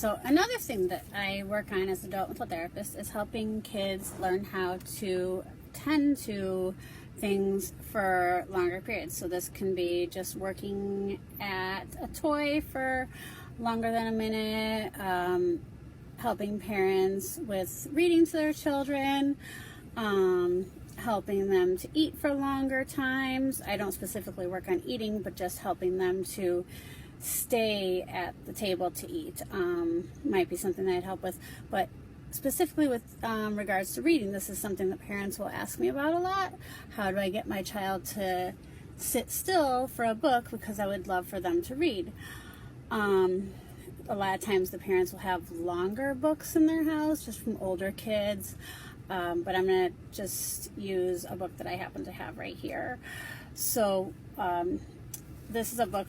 So another thing that I work on as an adult mental therapist is helping kids learn how to tend to things for longer periods. So this can be just working at a toy for longer than a minute, helping parents with reading to their children, helping them to eat for longer times. I don't specifically work on eating, but just helping them to stay at the table to eat might be something that I'd help with. But specifically with regards to reading, this is something that parents will ask me about a lot. How do I get my child to sit still for a book, because I would love for them to read? A lot of times the parents will have longer books in their house just from older kids, but I'm going to just use a book that I happen to have right here. So this is a book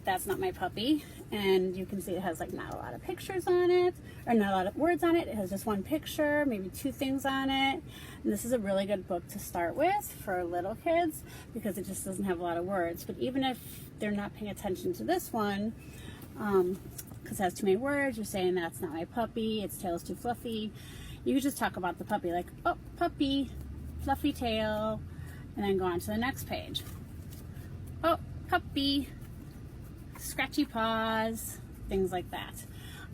that's Not My Puppy, and you can see it has like not a lot of pictures on it, or not a lot of words on it. It has just one picture, maybe two things on it. And this is a really good book to start with for little kids because it just doesn't have a lot of words. But even if they're not paying attention to this one, because it has too many words, you're saying that's not my puppy, its tail is too fluffy, you could just talk about the puppy, like, oh, puppy, fluffy tail, and then go on to the next page. Oh, puppy, scratchy paws, things like that.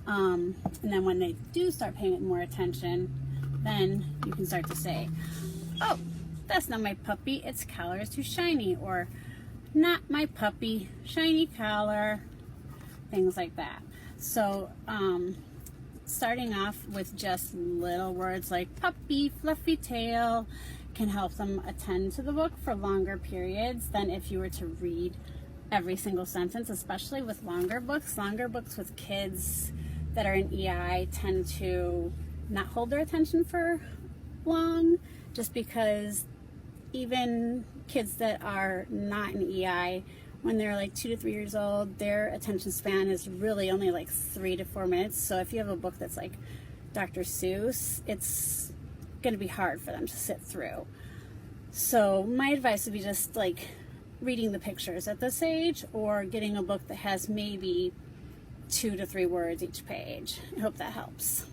And then when they do start paying more attention, then you can start to say, oh, that's not my puppy, its collar is too shiny, or not my puppy, shiny collar, things like that. So starting off with just little words like puppy, fluffy tail can help them attend to the book for longer periods than if you were to read every single sentence, especially with longer books. Longer books with kids that are in EI tend to not hold their attention for long, just because even kids that are not in EI, when they're like 2 to 3 years old, their attention span is really only like 3 to 4 minutes. So if you have a book that's like Dr. Seuss, it's going to be hard for them to sit through. So my advice would be just like reading the pictures at this age, or getting a book that has maybe 2 to 3 words each page. I hope that helps.